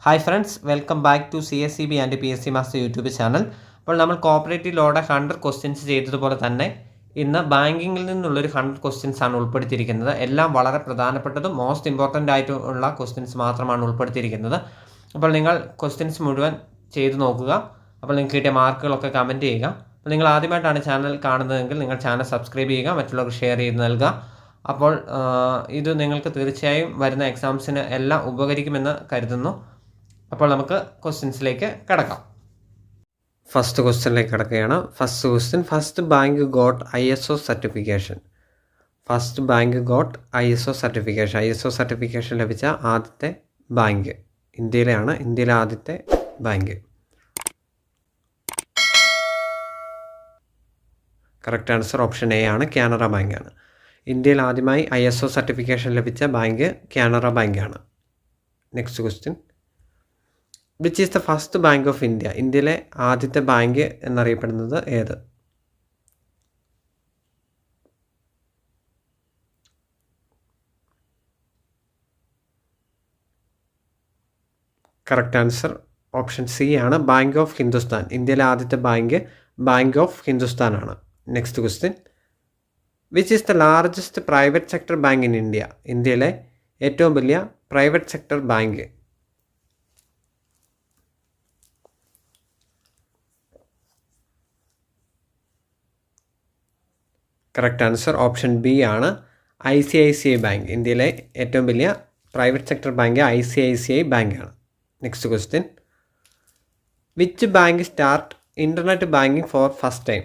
Hi friends, welcome back to CSCB and PSC master YouTube channel. അപ്പോൾ നമ്മൾ cooperative ലോയുടെ 100 questions ചെയ്തതുപോലെ തന്നെ ഇന്ന് ബാങ്കിങ്ങിൽ നിന്നുള്ളൊരു 100 ക്വസ്റ്റ്യൻസ് ആണ് ഉൾപ്പെടുത്തിയിരിക്കുന്നത്. എല്ലാം വളരെ പ്രധാനപ്പെട്ടതും മോസ്റ്റ് ഇമ്പോർട്ടൻ്റ് ആയിട്ടുള്ള ക്വസ്റ്റ്യൻസ് മാത്രമാണ് ഉൾപ്പെടുത്തിയിരിക്കുന്നത്. അപ്പോൾ നിങ്ങൾ ക്വസ്റ്റ്യൻസ് മുഴുവൻ ചെയ്തു നോക്കുക. അപ്പോൾ നിങ്ങൾക്ക് കിട്ടിയ മാർക്കുകളൊക്കെ കമൻറ്റ് ചെയ്യുക. അപ്പോൾ നിങ്ങൾ ആദ്യമായിട്ടാണ് ചാനൽ കാണുന്നതെങ്കിൽ നിങ്ങൾ ചാനൽ സബ്സ്ക്രൈബ് ചെയ്യുക, മറ്റുള്ളവർക്ക് ഷെയർ ചെയ്ത് നൽകുക. അപ്പോൾ ഇത് നിങ്ങൾക്ക് തീർച്ചയായും വരുന്ന എക്സാംസിന് എല്ലാം ഉപകരിക്കുമെന്ന് കരുതുന്നു. അപ്പോൾ നമുക്ക് ക്വസ്റ്റ്യൻസിലേക്ക് കിടക്കാം. ഫസ്റ്റ് ക്വസ്റ്റ്യനിലേക്ക് കിടക്കുകയാണ്. First question, first bank got ISO certification. First bank got ISO certification. ISO certification ലഭിച്ച ആദ്യത്തെ ബാങ്ക് ഇന്ത്യയിലെയാണ്. ഇന്ത്യയിലെ ആദ്യത്തെ ബാങ്ക്. കറക്റ്റ് ആൻസർ ഓപ്ഷൻ എ ആണ്, കാനറ ബാങ്കാണ്. ഇന്ത്യയിൽ ആദ്യമായി ISO സർട്ടിഫിക്കേഷൻ ലഭിച്ച ബാങ്ക് കാനറ ബാങ്കാണ്. Next question, which is the first bank of India. ഇന്ത്യയിലെ ആദ്യത്തെ ബാങ്ക് എന്നറിയപ്പെടുന്നത് ഏത്? കറക്റ്റ് ആൻസർ ഓപ്ഷൻ സി ആണ്, ബാങ്ക് ഓഫ് ഹിന്ദുസ്ഥാൻ. ഇന്ത്യയിലെ ആദ്യത്തെ ബാങ്ക് ഓഫ് ഹിന്ദുസ്ഥാൻ ആണ്. Next question, which is the largest private sector bank in India. ഇന്ത്യയിലെ ഏറ്റവും വലിയ private sector bank. Correct answer option B ആണ്, ICICI ബാങ്ക്. ഇന്ത്യയിലെ ഏറ്റവും വലിയ പ്രൈവറ്റ് സെക്ടർ ബാങ്ക് ICICI ബാങ്കാണ്. Next question, which bank start internet banking for first time.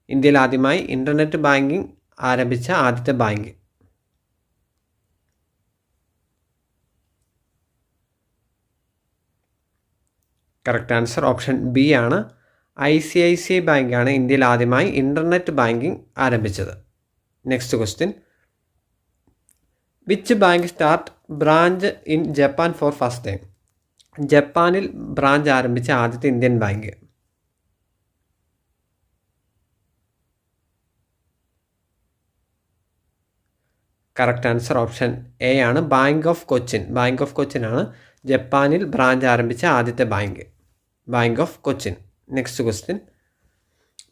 ഇന്ത്യയിൽ ആദ്യമായി ഇൻ്റർനെറ്റ് ബാങ്കിങ് ആരംഭിച്ച ആദ്യത്തെ ബാങ്ക്. കറക്റ്റ് ആൻസർ ഓപ്ഷൻ ബി ആണ്, ICICI ബാങ്കാണ് ഇന്ത്യയിൽ ആദ്യമായി ഇൻ്റർനെറ്റ് ബാങ്കിങ് ആരംഭിച്ചത്. Next question, which bank start branch in Japan for first time. ജപ്പാനിൽ ബ്രാഞ്ച് ആരംഭിച്ച ആദ്യത്തെ Indian bank. Correct answer option A ആണ്, bank of Cochin. Bank of Cochin ആണ് ജപ്പാനിൽ ബ്രാഞ്ച് ആരംഭിച്ച ആദ്യത്തെ bank of Cochin. Next question,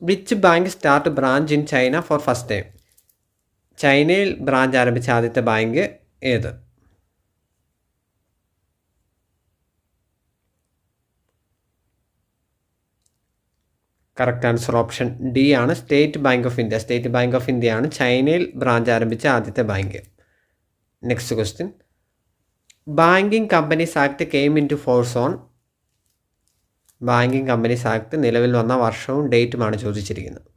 which bank start branch in China for first time. ചൈനയിൽ branch ആരംഭിച്ച ആദ്യത്തെ ബാങ്ക് ഏത്? കറക്റ്റ് ആൻസർ ഓപ്ഷൻ ഡി ആണ്, state bank of India. State bank of ഇന്ത്യയാണ് ചൈനയിൽ ബ്രാഞ്ച് ആരംഭിച്ച ആദ്യത്തെ bank. Next question, banking companies act came into force on. Banking companies act നിലവിൽ വന്ന വർഷവും ഡേറ്റുമാണ് ചോദിച്ചിരിക്കുന്നത്.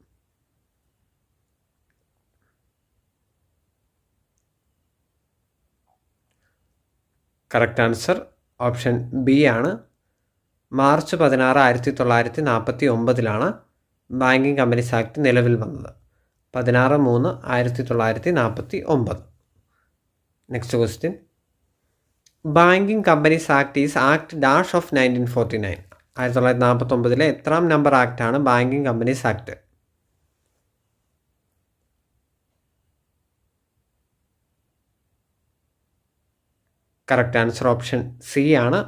കറക്റ്റ് ആൻസർ ഓപ്ഷൻ ബി ആണ്, മാർച്ച് 16, 1949 ബാങ്കിങ് കമ്പനീസ് ആക്ട് നിലവിൽ വന്നത്. 16/3/1949. Next question, banking companies act is act dash of 1949. 1949 എത്രാം number ആക്ടാണ് banking companies act? Correct answer option C ആണ്,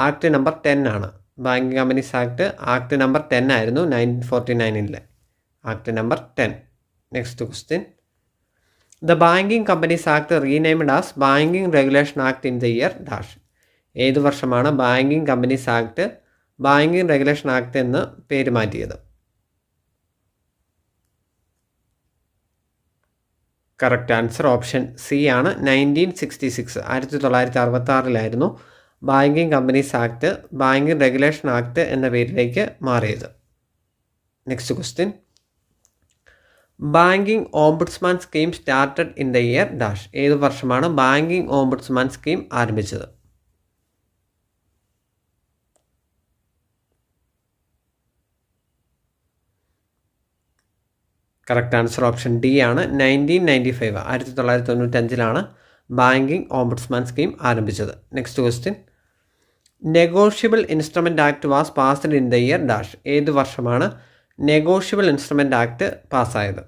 ആക്ട് നമ്പർ 10 ആണ്. ബാങ്കിങ് കമ്പനീസ് ആക്ട് നമ്പർ 10 ആയിരുന്നു 1949. Act number 10. Next question, the banking companies act renamed as banking regulation act in the year dash. ഏത് വർഷമാണ് banking companies act banking regulation act എന്ന് പേര് മാറ്റിയത്? Correct answer option C ആണ്, 1966. 1966 banking companies act banking regulation act എന്ന പേരിലേക്ക് മാറിയത്. Next question, banking ombudsman scheme started in the year dash. ഏത് വർഷമാണ് ബാങ്കിങ് ഓംബുഡ്സ്മാൻ സ്കീം ആരംഭിച്ചത്? കറക്റ്റ് ആൻസർ ഓപ്ഷൻ ഡി ആണ്, 1995. 1995 ബാങ്കിങ് ഓംബുഡ്സ്മാൻ സ്കീം ആരംഭിച്ചത്. Next question, negotiable instrument act was passed in the year dash. ഏത് വർഷമാണ് negotiable instrument act പാസ്സായത്?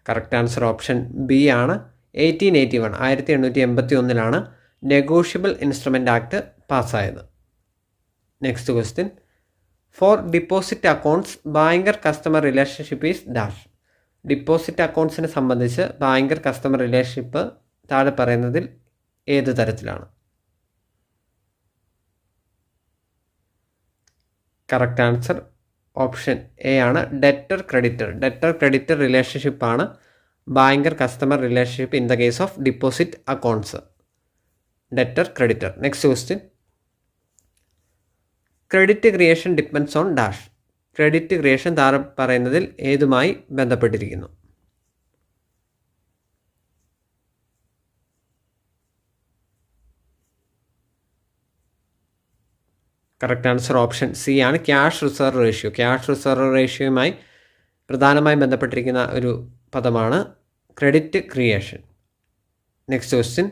Correct answer option B ആണ്. 1881 negotiable instrument act പാസ്സായത്. Next question. Four deposit accounts banker customer relationship is dash. Deposit അക്കൗണ്ട്സിനെ സംബന്ധിച്ച് banker customer relationship താഴെ പറയുന്നതിൽ ഏത് തരത്തിലാണ്? കറക്റ്റ് ആൻസർ ഓപ്ഷൻ എ ആണ്. ഡെറ്റർ ക്രെഡിറ്റർ റിലേഷൻഷിപ്പാണ് banker customer relationship in the case of deposit accounts. Debtor creditor. Next question. Credit creation depends on dash. Credit creation താഴെ പറയുന്നതിൽ ഏതുമായി ബന്ധപ്പെട്ടിരിക്കുന്നു? കറക്റ്റ് ആൻസർ ഓപ്ഷൻ സി ആണ്. ക്യാഷ് റിസർവ് റേഷ്യോയുമായി പ്രധാനമായും ബന്ധപ്പെട്ടിരിക്കുന്ന ഒരു പദമാണ് credit creation. Next question.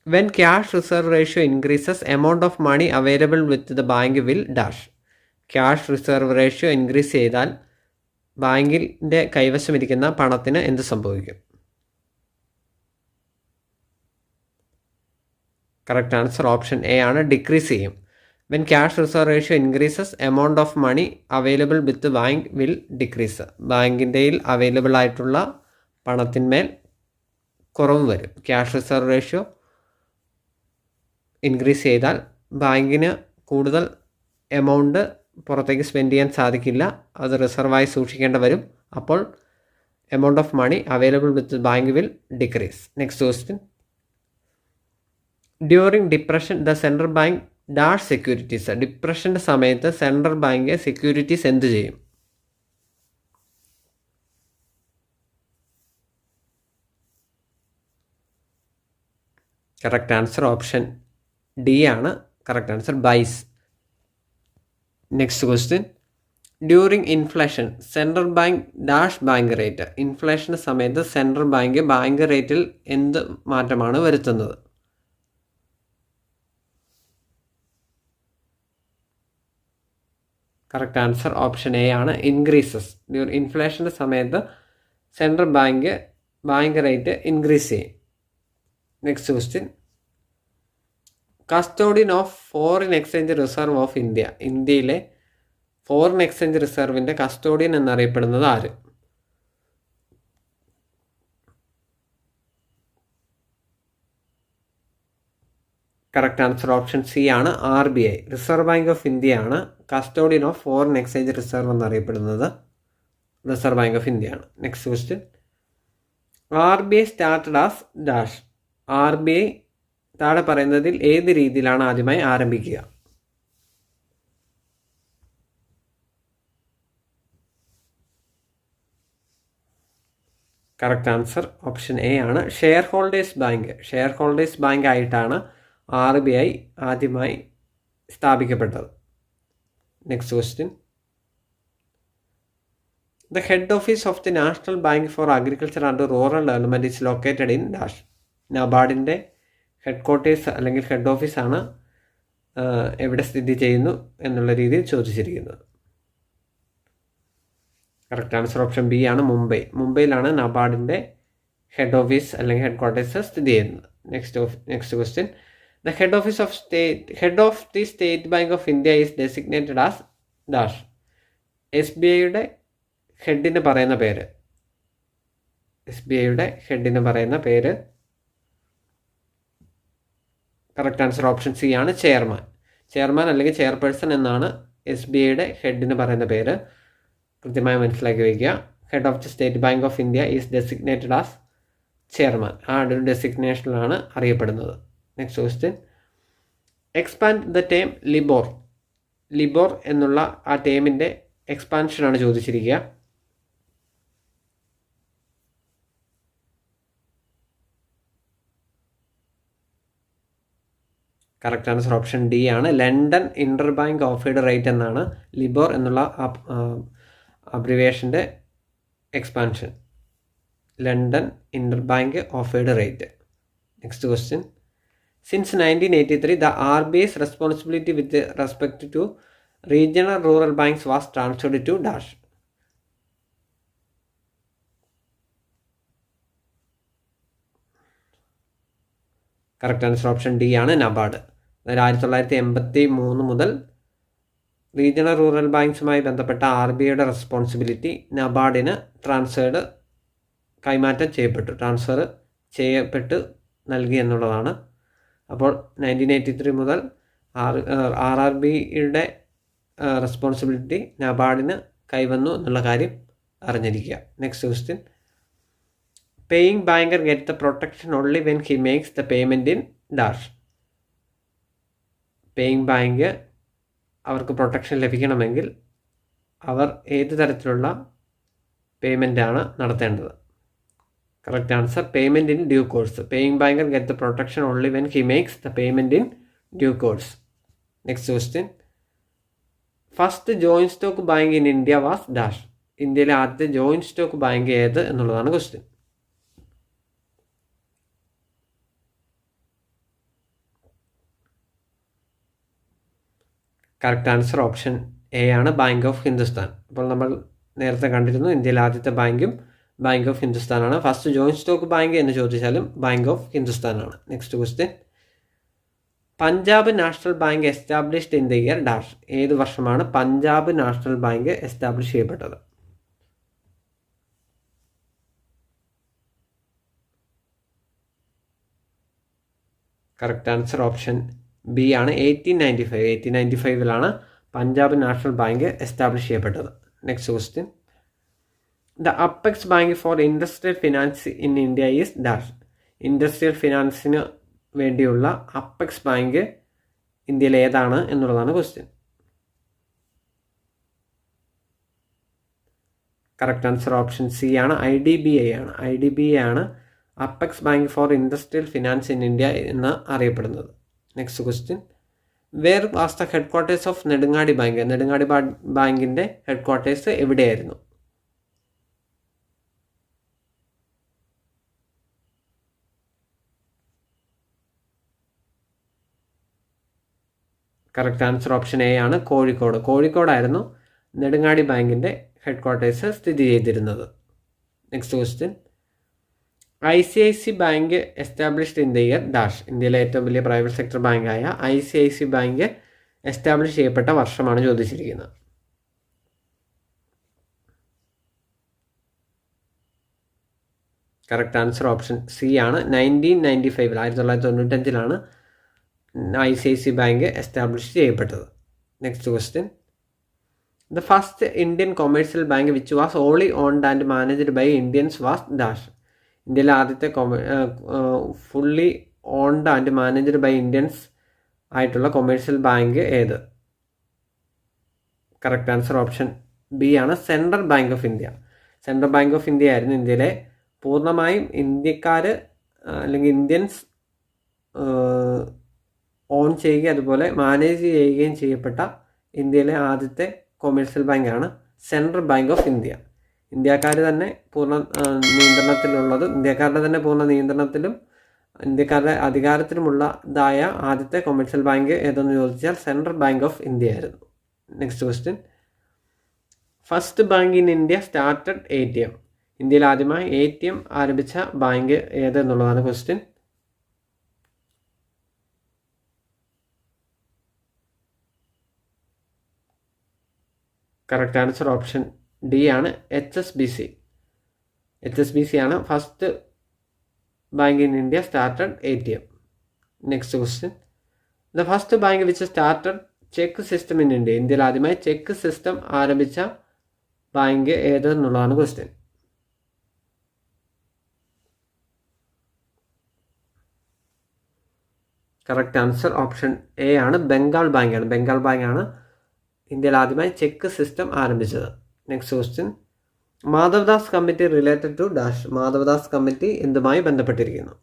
When cash reserve ratio increases amount of money available with the bank will dash. Cash reserve ratio increase ചെയ്താൽ ബാങ്കിൻ്റെ കൈവശമിരിക്കുന്ന പണത്തിന് എന്ത് സംഭവിക്കും? കറക്റ്റ് ആൻസർ ഓപ്ഷൻ എ ആണ്. ഡിക്രീസ് ചെയ്യും. When cash reserve ratio increases amount of money available with bank will decrease. ബാങ്കിൻ്റെയിൽ available ആയിട്ടുള്ള പണത്തിന്മേൽ കുറവ് വരും. ക്യാഷ് റിസർവ് റേഷ്യോ ഇൻക്രീസ് ചെയ്താൽ ബാങ്കിന് കൂടുതൽ എമൗണ്ട് പുറത്തേക്ക് സ്പെൻഡ് ചെയ്യാൻ സാധിക്കില്ല. അത് റിസർവായി സൂക്ഷിക്കേണ്ടി വരും. അപ്പോൾ amount of money available with bank will decrease. Next question. During depression the central bank dash securities. ഡിപ്രഷൻ്റെ സമയത്ത് സെൻട്രൽ ബാങ്ക് സെക്യൂരിറ്റീസ് എന്ത് ചെയ്യും? കറക്റ്റ് ആൻസർ ഓപ്ഷൻ ഡി ആണ്. Correct answer buys. Next question. During inflation central bank dash bank rate. ഇൻഫ്ലേഷൻ്റെ സമയത്ത് central bank റേറ്റിൽ എന്ത് മാറ്റമാണ് വരുത്തുന്നത്? കറക്റ്റ് ആൻസർ ഓപ്ഷൻ എ ആണ്. ഇൻക്രീസസ്. ഇൻഫ്ലേഷൻ്റെ സമയത്ത് സെൻട്രൽ ബാങ്ക് റേറ്റ് ഇൻക്രീസ് ചെയ്യും. Next question. Custodian of foreign exchange reserve of India. ഇന്ത്യയിലെ ഫോറിൻ എക്സ്ചേഞ്ച് റിസർവിൻ്റെ കസ്റ്റോഡിയൻ എന്നറിയപ്പെടുന്നത് ആര്? കറക്റ്റ് ആൻസർ ഓപ്ഷൻ സി ആണ്. RBI. റിസർവ് ബാങ്ക് ഓഫ് ഇന്ത്യയാണ് custodian of foreign exchange reserve എന്നറിയപ്പെടുന്നത്. റിസർവ് ബാങ്ക് ഓഫ് ഇന്ത്യയാണ്. Next question. RBI started as dash. RBI താഴെ പറയുന്നതിൽ ഏത് രീതിയിലാണ് ആദ്യമായി ആരംഭിക്കുക? കറക്റ്റ് ആൻസർ ഓപ്ഷൻ എ ആണ്. ഷെയർ ഹോൾഡേഴ്സ് ബാങ്ക് ആയിട്ടാണ് RBI ആദ്യമായി സ്ഥാപിക്കപ്പെട്ടത്. Next question. The head office of the national bank for agriculture and rural development is located in dash. നബാർഡിൻ്റെ ഹെഡ് ക്വാർട്ടേഴ്സ് അല്ലെങ്കിൽ ഹെഡ് ഓഫീസാണ് എവിടെ സ്ഥിതി ചെയ്യുന്നു എന്നുള്ള രീതിയിൽ ചോദിച്ചിരിക്കുന്നത്. കറക്റ്റ് ആൻസർ ഓപ്ഷൻ ബി ആണ്. മുംബൈയിലാണ് നബാർഡിൻ്റെ ഹെഡ് ഓഫീസ് അല്ലെങ്കിൽ ഹെഡ് ക്വാർട്ടേഴ്സ് സ്ഥിതി ചെയ്യുന്നത്. Next question. The head of the state bank of India is designated as dash. SBIയുടെ ഹെഡിന് പറയുന്ന പേര്. കറക്റ്റ് ആൻസർ ഓപ്ഷൻ സി ആണ്. ചെയർമാൻ അല്ലെങ്കിൽ ചെയർപേഴ്സൺ എന്നാണ് SBIയുടെ ഹെഡിന് പറയുന്ന പേര്. കൃത്യമായി മനസ്സിലാക്കി വയ്ക്കുക. Head of the state bank of India is designated as chairman. ആ ഒരു ഡെസിഗ്നേഷനിലാണ് അറിയപ്പെടുന്നത്. Next question. Expand the term LIBOR എന്നുള്ള ആ ടേമിൻ്റെ എക്സ്പാൻഷനാണ് ചോദിച്ചിരിക്കുക. കറക്റ്റ് ആൻസർ ഓപ്ഷൻ ഡി ആണ്. London inter bank offered rate എന്നാണ് ലിബോർ എന്നുള്ള അബ്രിവേഷൻ്റെ എക്സ്പാൻഷൻ. London inter bank offered rate. Next question. Since 1983 the RBI's responsibility with respect to regional rural banks was transferred to dash. Correct answer option D ആണ് NABARD. അതായത് 1983 മുതൽ regional rural ബാങ്ക്സുമായി ബന്ധപ്പെട്ട RBIയുടെ responsibility നബാർഡിന് കൈമാറ്റം ചെയ്യപ്പെട്ട് നൽകി എന്നുള്ളതാണ്. അപ്പോൾ 1983 മുതൽ RRBയുടെ റെസ്പോൺസിബിലിറ്റി നബാർഡിന് കൈവന്നു എന്നുള്ള കാര്യം അറിഞ്ഞിരിക്കുക. Next question, paying banker get the protection only when he makes the payment in dash. Paying bank അവർക്ക് പ്രൊട്ടക്ഷൻ ലഭിക്കണമെങ്കിൽ അവർ ഏത് തരത്തിലുള്ള പേയ്മെൻറ്റാണ് നടത്തേണ്ടത്? Correct answer payment in due course. Paying banker get the protection only when he makes the payment in due course. Next question, first joint stock bank in India was dash. ഇന്ത്യയിലെ ആദ്യത്തെ joint stock bank ഏത് എന്നുള്ളതാണ് question. Correct answer option A ആണ് bank of Hindustan. അപ്പോൾ നമ്മൾ നേരത്തെ കണ്ടിരുന്നു ഇന്ത്യയിലെ ആദ്യത്തെ ബാങ്കും ബാങ്ക് ഓഫ് ഹിന്ദുസ്ഥാനാണ്. ഫസ്റ്റ് ജോയിൻറ്റ് സ്റ്റോക്ക് ബാങ്ക് എന്ന് ചോദിച്ചാലും ബാങ്ക് ഓഫ് ഹിന്ദുസ്ഥാനാണ്. Next question, Punjab national bank established in the year dash. ഏത് വർഷമാണ് പഞ്ചാബ് നാഷണൽ ബാങ്ക് എസ്റ്റാബ്ലിഷ് ചെയ്യപ്പെട്ടത്? കറക്റ്റ് ആൻസർ ഓപ്ഷൻ ബി ആണ് 1895. 1895 പഞ്ചാബ് നാഷണൽ ബാങ്ക് എസ്റ്റാബ്ലിഷ് ചെയ്യപ്പെട്ടത്. Next question, the apex bank for industrial finance in India is dash. Industrial ഫിനാൻസിന് വേണ്ടിയുള്ള apex bank ഇന്ത്യയിൽ ഏതാണ് എന്നുള്ളതാണ് question. Correct answer option C ആണ് IDBI ആണ്. IDBI ആണ് apex bank for industrial finance in India എന്ന് അറിയപ്പെടുന്നത്. Next question, where was the headquarters of Nedungadi bank. Nedungadi ബാങ്കിൻ്റെ ഹെഡ് ക്വാർട്ടേഴ്സ് എവിടെയായിരുന്നു? കറക്റ്റ് ആൻസർ ഓപ്ഷൻ എ ആണ് കോഴിക്കോട്. കോഴിക്കോടായിരുന്നു നെടുങ്ങാടി ബാങ്കിൻ്റെ ഹെഡ് ക്വാർട്ടേഴ്സ് സ്ഥിതി ചെയ്തിരുന്നത്. Next question, ICICI bank established in the year dash. ഇന്ത്യയിലെ ഏറ്റവും വലിയ പ്രൈവറ്റ് സെക്ടർ ബാങ്കായ ICICI ബാങ്ക് എസ്റ്റാബ്ലിഷ് ചെയ്യപ്പെട്ട വർഷമാണ് ചോദിച്ചിരിക്കുന്നത്. കറക്റ്റ് ആൻസർ ഓപ്ഷൻ സി ആണ് 1995. 1995 ICICI ബാങ്ക് എസ്റ്റാബ്ലിഷ് ചെയ്യപ്പെട്ടത്. Next question, the first Indian commercial bank which was only owned and managed by Indians was dash. ഇന്ത്യയിലെ ആദ്യത്തെ fully owned and managed by Indians ആയിട്ടുള്ള commercial bank ഏത്? Correct answer option B ആണ് central bank of India. Central bank of India ആയിരുന്നു ഇന്ത്യയിലെ പൂർണ്ണമായും ഇന്ത്യക്കാർ അല്ലെങ്കിൽ ഇന്ത്യൻസ് ഓൺ ചെയ്യുകയും അതുപോലെ മാനേജ് ചെയ്യുകയും ചെയ്യപ്പെട്ട ഇന്ത്യയിലെ ആദ്യത്തെ കൊമേഴ്സ്യൽ ബാങ്കാണ് സെൻട്രൽ ബാങ്ക് ഓഫ് ഇന്ത്യ. ഇന്ത്യക്കാരുടെ തന്നെ പൂർണ്ണ നിയന്ത്രണത്തിലും ഇന്ത്യക്കാരുടെ അധികാരത്തിലുമുള്ളതായ ആദ്യത്തെ കൊമേഴ്സ്യൽ ബാങ്ക് ഏതെന്ന് ചോദിച്ചാൽ സെൻട്രൽ ബാങ്ക് ഓഫ് ഇന്ത്യ ആയിരുന്നു. Next question, first bank in India started ATM. ഇന്ത്യയിൽ ആദ്യമായി ATM ആരംഭിച്ച ബാങ്ക് ഏത് എന്നുള്ളതാണ് question. Correct answer option D ആണ് HSBC. HSBC ആണ് first bank in India started ATM. Next question, the first bank which started check system in India. ഇന്ത്യയിൽ ആദ്യമായി check system ആരംഭിച്ച ബാങ്ക് ഏത് എന്നുള്ളതാണ് question. Correct answer option A ആണ് ബംഗാൾ ബാങ്കാണ്. ബംഗാൾ ബാങ്കാണ് ഇന്ത്യയിൽ ആദ്യമായി ചെക്ക് സിസ്റ്റം ആരംഭിച്ചത്. Next question, Madhavadas committee related to dash. Madhavadas committee എന്തുമായി ബന്ധപ്പെട്ടിരിക്കുന്നു?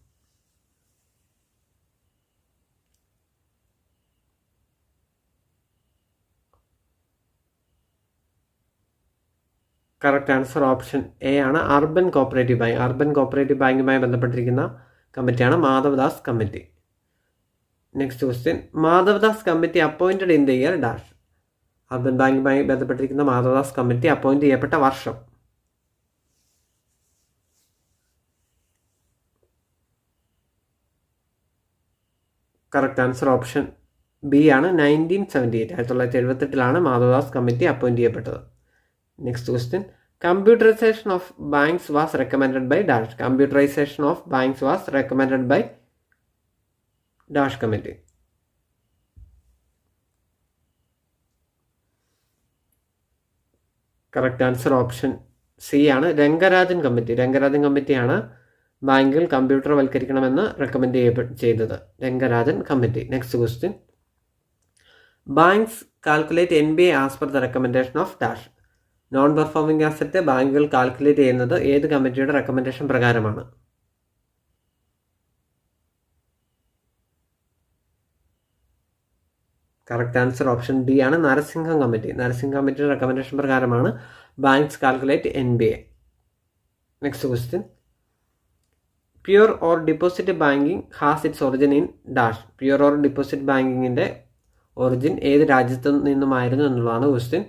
കറക്റ്റ് ആൻസർ ഓപ്ഷൻ എ ആണ് urban cooperative bank. Urban cooperative ബാങ്കുമായി ബന്ധപ്പെട്ടിരിക്കുന്ന കമ്മിറ്റിയാണ് Madhavadas committee. Next question, Madhavadas committee appointed in the year dash. Urban ബാങ്കുമായി ബന്ധപ്പെട്ടിരിക്കുന്ന മാധവദാസ് കമ്മിറ്റി അപ്പോയിൻറ്റ് ചെയ്യപ്പെട്ട വർഷം? കറക്റ്റ് ആൻസർ ഓപ്ഷൻ ബി ആണ് 1978. 1978 മാധവദാസ് കമ്മിറ്റി അപ്പോയിൻറ്റ് ചെയ്യപ്പെട്ടത്. Next question, computerisation of banks was recommended by dash. Computerisation of banks was recommended by dash committee. Correct answer option C ആണ് Rangarajan committee. Rangarajan കമ്മിറ്റിയാണ് ബാങ്കുകൾ കമ്പ്യൂട്ടർവൽക്കരിക്കണമെന്ന് റെക്കമെൻഡ് ചെയ്തത്. Rangarajan committee. Next question, banks calculate NPA as per the recommendation of dash. Non performing asset ബാങ്കുകൾ calculate ചെയ്യുന്നത് ഏത് കമ്മിറ്റിയുടെ recommendation പ്രകാരമാണ്? കറക്റ്റ് ആൻസർ ഓപ്ഷൻ ഡി ആണ് നരസിംഹം കമ്മിറ്റി. നരസിംഹം കമ്മിറ്റിയുടെ റെക്കമെൻഡേഷൻ പ്രകാരമാണ് banks calculate NPA. Next question, pure or deposit banking has its origin in dash. Pure or deposit ബാങ്കിങ്ങിൻ്റെ origin ഏത് രാജ്യത്തു നിന്നുമായിരുന്നു എന്നുള്ളതാണ് question.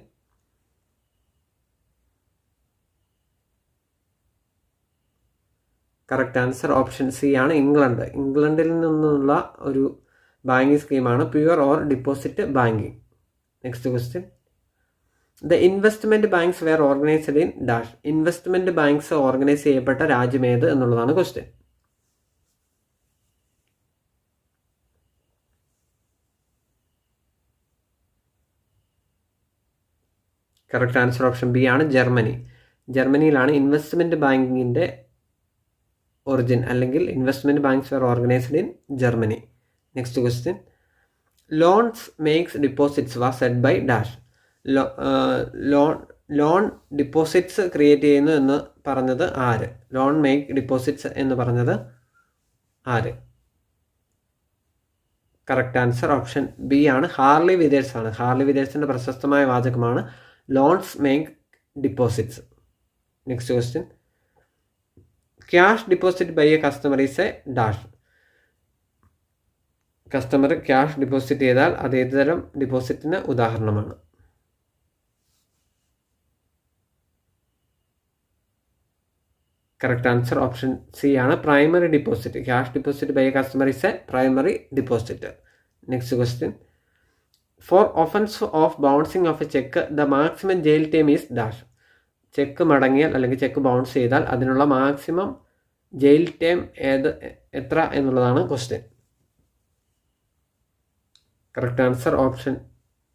Correct answer option C ആണ് ഇംഗ്ലണ്ട്. ഇംഗ്ലണ്ടിൽ നിന്നുള്ള ഒരു ബാങ്കിങ് സ്കീമാണ് pure or deposit banking. Next question, the investment banks were organised in dash. Investment banks organise ചെയ്യപ്പെട്ട രാജ്യം ഏത് എന്നുള്ളതാണ് question. Correct answer option B ആണ് ജർമ്മനി. ജർമ്മനിയിലാണ് ഇൻവെസ്റ്റ്മെൻറ്റ് ബാങ്കിങ്ങിൻ്റെ ഒറിജിൻ, അല്ലെങ്കിൽ investment banks were organised in Germany. Next question, loans makes deposits was said by dash. Loan deposits create ചെയ്യുന്നു എന്ന് പറഞ്ഞത് ആര്? ലോൺ മേക്ക് ഡിപ്പോസിറ്റ്സ് എന്ന് പറഞ്ഞത് ആര്? കറക്റ്റ് ആൻസർ ഓപ്ഷൻ ബി ആണ് ഹാർലി വിതേഴ്സ് ആണ്. ഹാർലി വിതേഴ്സിൻ്റെ പ്രശസ്തമായ വാചകമാണ് loans make deposits. Next question, cash deposit by a customer is a dash. Customer cash deposit ചെയ്താൽ അത് ഏതുതരം ഡിപ്പോസിറ്റിന് ഉദാഹരണമാണ്? കറക്റ്റ് ആൻസർ ഓപ്ഷൻ സി ആണ് primary deposit. Cash deposit by a customer is a primary deposit. Next question, for offence of bouncing of a cheque the maximum jail time is dash. Cheque മടങ്ങിയാൽ അല്ലെങ്കിൽ cheque bounce ചെയ്താൽ അതിനുള്ള maximum jail time എത്ര എന്നുള്ളതാണ് question. Correct answer option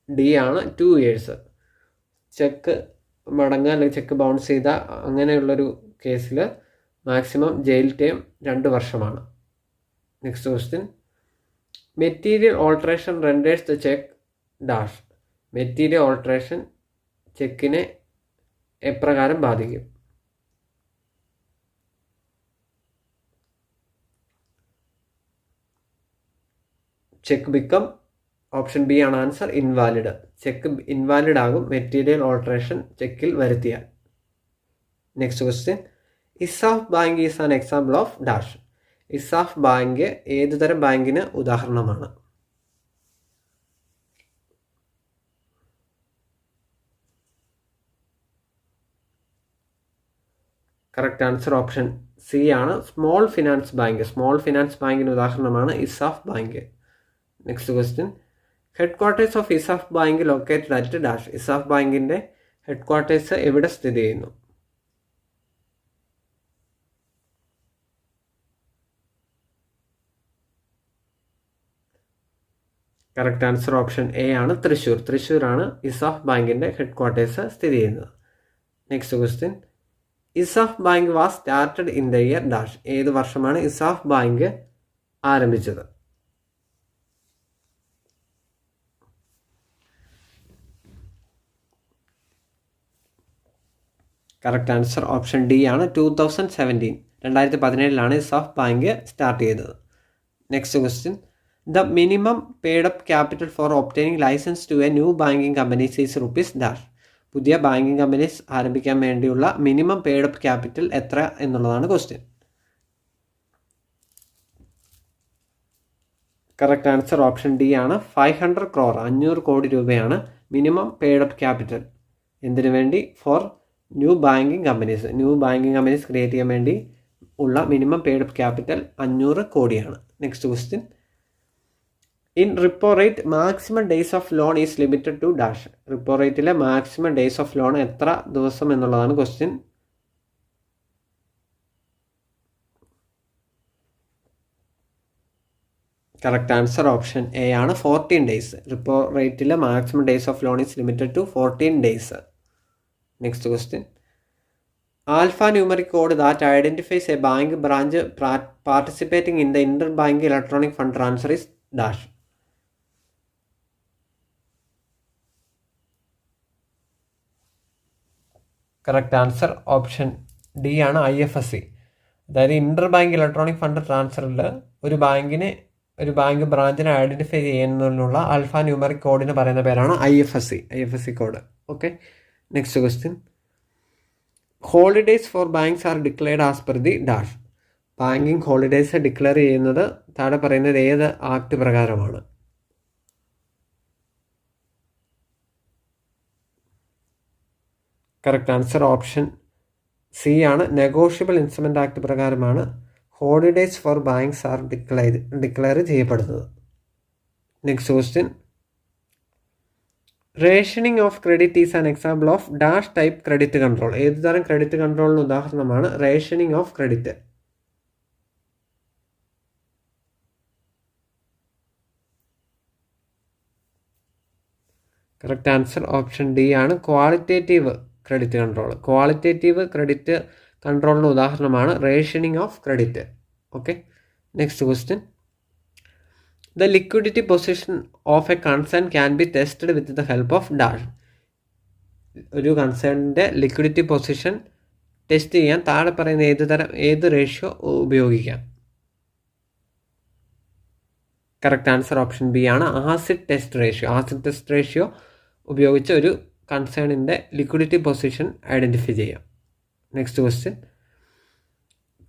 D ആണ് 2 years. Check മടങ്ങുക അല്ലെങ്കിൽ cheque bounce ചെയ്ത അങ്ങനെയുള്ളൊരു കേസിൽ മാക്സിമം ജയിൽ ടൈം 2 വർഷമാണ്. Next question, material alteration renders the cheque dash. Material alteration ചെക്കിനെ എപ്രകാരം ബാധിക്കും? ചെക്ക് ബിക്കം, ഓപ്ഷൻ ബി ആണ് ആൻസർ, ഇൻവാലിഡ്. ചെക്ക് ഇൻവാലിഡ് ആകും മെറ്റീരിയൽ ഓൾട്ടറേഷൻ ചെക്കിൽ വരുത്തിയാൽ. Next question, ESAF bank is an example of dash. ESAF bank ഏതുതരം ബാങ്കിന് ഉദാഹരണമാണ്? കറക്റ്റ് ആൻസർ ഓപ്ഷൻ സി ആണ് small finance bank. Small finance ബാങ്കിന് ഉദാഹരണമാണ് ESAF bank. Next question, headquarters of ESAF bank located at dash. ESAF ബാങ്കിൻ്റെ ഹെഡ് ക്വാർട്ടേഴ്സ് എവിടെ സ്ഥിതി ചെയ്യുന്നു? കറക്റ്റ് ആൻസർ ഓപ്ഷൻ എ ആണ് തൃശ്ശൂർ. തൃശ്ശൂരാണ് ഇസാഫ് ബാങ്കിൻ്റെ ഹെഡ് ക്വാർട്ടേഴ്സ് സ്ഥിതി ചെയ്യുന്നത്. Next question, ESAF bank was started in the year dash. ഏത് വർഷമാണ് ഇസാഫ് ബാങ്ക് ആരംഭിച്ചത്? കറക്റ്റ് ആൻസർ ഓപ്ഷൻ ഡി ആണ് 2017. 2017 ഇസാഫ് ബാങ്ക് സ്റ്റാർട്ട് ചെയ്തത്. Next question, the minimum paid up capital for obtaining licence to a new banking companies is rupees dash. പുതിയ banking companies ആരംഭിക്കാൻ വേണ്ടിയുള്ള minimum paid up capital എത്ര എന്നുള്ളതാണ് question. Correct answer option D ആണ് 500 crore. 500 കോടി രൂപയാണ് minimum paid up capital. എന്തിനു വേണ്ടി? For new banking companies. New banking companies create ചെയ്യാൻ വേണ്ടി ഉള്ള മിനിമം പെയ്ഡ് അപ്പ് ക്യാപിറ്റൽ 500 കോടിയാണ്. Next question, in repo rate maximum days of loan is limited to dash. Repo റേറ്റിലെ maximum days of loan എത്ര ദിവസം എന്നുള്ളതാണ് question. Correct answer option A ആണ്, 14 days. Repo റേറ്റിലെ maximum days of loan is limited to 14 days. Next question. Alphanumeric code that identifies a bank branch participating in the interbank electronic fund transfer is dash. Correct answer option D ആണ്, IFSC. അതായത് interbank electronic fund ട്രാൻസ്ഫറിൽ ഒരു bank ബ്രാഞ്ചിനെ identify ചെയ്യുന്നതിനുള്ള alphanumeric കോഡിന് പറയുന്ന പേരാണ് IFSC code. Okay, next question. Holidays for banks are declared as per the dash. Banking holidays declare ചെയ്യുന്നത് താഴെ പറയുന്നത് ഏത് ആക്ട് പ്രകാരമാണ്? കറക്റ്റ് ആൻസർ ഓപ്ഷൻ സി ആണ്, നെഗോഷ്യബിൾ ഇൻസ്ട്രുമെൻ്റ് ആക്ട് പ്രകാരമാണ് holidays for banks are declare ചെയ്യപ്പെടുന്നത്. Next question. Rationing of credit is an example of dash type credit control. ഏത് തരം ക്രെഡിറ്റ് കൺട്രോളിന് ഉദാഹരണമാണ് rationing of credit? Correct answer option D ആണ്, qualitative credit control. Qualitative credit കൺട്രോളിന് ഉദാഹരണമാണ് rationing of credit. Okay, next question. The liquidity position of a concern can be tested with the help of dash. ഒരു കൺസേണിൻ്റെ liquidity position test ചെയ്യാൻ താഴെ പറയുന്ന ഏത് ratio ഉപയോഗിക്കാം? കറക്റ്റ് ആൻസർ ഓപ്ഷൻ ബി ആണ്, ആസിഡ് ടെസ്റ്റ് റേഷ്യോ ഉപയോഗിച്ച് ഒരു കൺസേണിൻ്റെ ലിക്വിഡിറ്റി പൊസിഷൻ ഐഡൻറ്റിഫൈ ചെയ്യാം. Next question.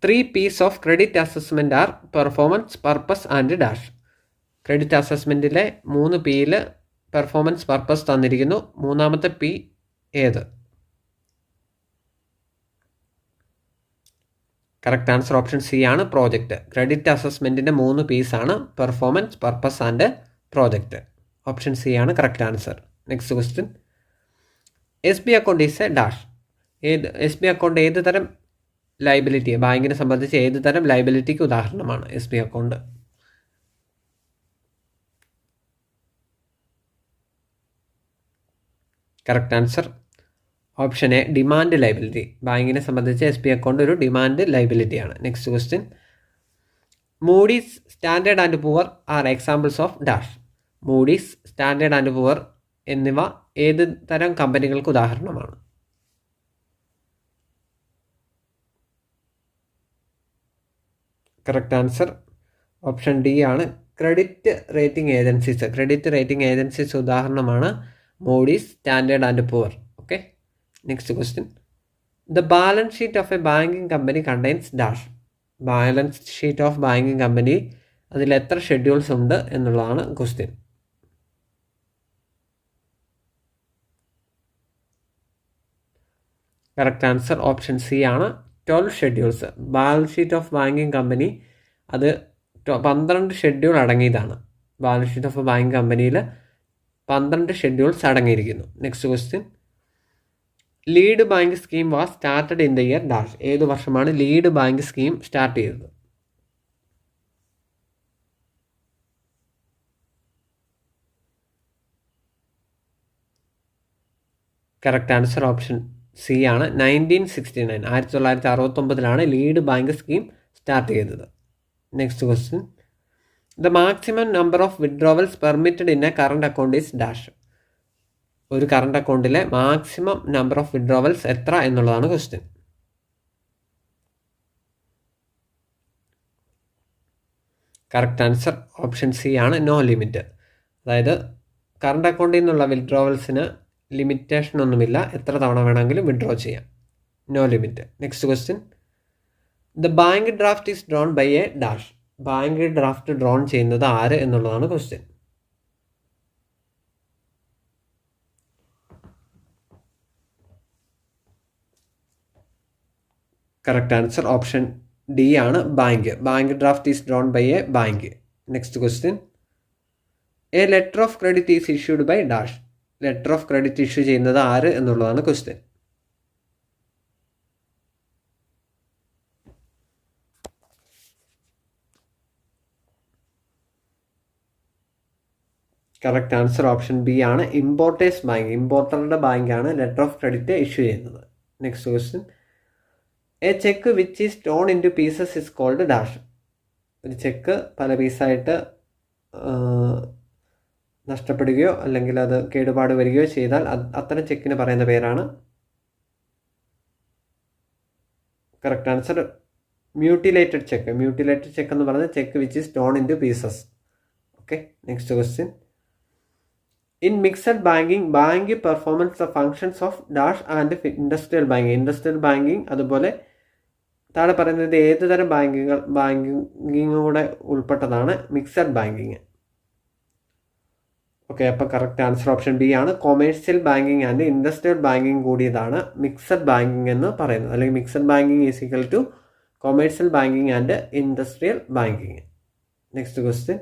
3 P's of credit assessment are performance, purpose and dash. Credit അസസ്മെൻറ്റിലെ 3 Pയിൽ പെർഫോമൻസ്, പർപ്പസ് തന്നിരിക്കുന്നു. മൂന്നാമത്തെ P ഏത്? കറക്റ്റ് ആൻസർ ഓപ്ഷൻ സി ആണ്, പ്രോജക്റ്റ്. ക്രെഡിറ്റ് അസസ്മെൻറ്റിൻ്റെ 3 P's ആണ് performance, purpose and project. Option C ആണ് correct answer. Next question. SB account is a dash. SB account ഏത് തരം ലൈബിലിറ്റി, ബാങ്കിനെ സംബന്ധിച്ച് ഏത് തരം ലൈബിലിറ്റിക്ക് ഉദാഹരണമാണ് SB account? Correct answer option A, demand liability. ബാങ്കിനെ സംബന്ധിച്ച് SB അക്കൗണ്ട് ഒരു ഡിമാൻഡ് ലൈബിലിറ്റിയാണ്. Next question. Moody's, Standard and Poor's are examples of dash. Moody's, Standard and Poor's എന്നിവ ഏത് തരം കമ്പനികൾക്ക് ഉദാഹരണമാണ്? കറക്റ്റ് ആൻസർ ഓപ്ഷൻ ഡി ആണ്, credit rating agencies. Credit rating agencies ഉദാഹരണമാണ് Moody's, Standard and Poor's. Okay, next question. The balance sheet of a banking company contains dash. Balance sheet of banking company അതിൽ എത്ര schedules ഉണ്ട് എന്നുള്ളതാണ് question. Correct answer option C ആണ്, 12 schedules. Balance sheet of banking company അത് 12 schedule അടങ്ങിയതാണ്. Balance sheet of banking കമ്പനിയിൽ 12 schedules അടങ്ങിയിരിക്കുന്നു. Next question. Lead bank scheme was started in the year dash. ഏത് വർഷമാണ് ലീഡ് ബാങ്ക് സ്കീം സ്റ്റാർട്ട് ചെയ്തത്? Correct answer option C ആണ്, 1969. 1969 lead bank scheme start ചെയ്തത്. Next question. The maximum number of withdrawals permitted in A current account is dash. ഒരു current അക്കൗണ്ടിലെ maximum number of withdrawals എത്ര എന്നുള്ളതാണ് question. Correct answer option C ആണ്, no limit. അതായത് current അക്കൗണ്ടിൽ നിന്നുള്ള വിഡ്രോവൽസിന് limitation ഒന്നുമില്ല, എത്ര തവണ വേണമെങ്കിലും വിഡ്രോ ചെയ്യാം, no limit. Next question. The bank draft is drawn by a dash. Bank draft drawn ചെയ്യുന്നത് ആര് എന്നുള്ളതാണ് question. Correct answer option D ആണ്, bank. Bank draft is drawn by a bank. Next question. A letter of credit is issued by dash. Letter of credit issue ചെയ്യുന്നത് ആര് എന്നുള്ളതാണ് question. Correct answer option B ആണ്, importer's bank. ഇമ്പോർട്ടറുടെ ബാങ്കാണ് letter of credit issue ചെയ്യുന്നത്. Next question, A cheque which is torn in two pieces is called dash. ഒരു cheque പല പീസായിട്ട് നഷ്ടപ്പെടുകയോ അല്ലെങ്കിൽ അത് കേടുപാട് വരികയോ ചെയ്താൽ അത്തരം ചെക്കിന് പറയുന്ന പേരാണ്. Correct answer mutilated cheque. Mutilated cheque എന്ന് പറയുന്നത് cheque which is torn in two pieces. Okay, next question, in mixed banking bank performance the functions of dash and industrial banking. Industrial banking അതുപോലെ താഴെ പറയുന്നത് ഏത് തരം ബാങ്കിങ് കൂടെ ഉൾപ്പെട്ടതാണ് mixed banking. Okay, അപ്പോൾ കറക്റ്റ് ആൻസർ ഓപ്ഷൻ ബി ആണ്, commercial banking and industrial banking കൂടിയതാണ് മിക്സഡ് ബാങ്കിങ് എന്ന് പറയുന്നത്. അല്ലെങ്കിൽ mixed banking is equal to commercial banking and industrial banking. Next question,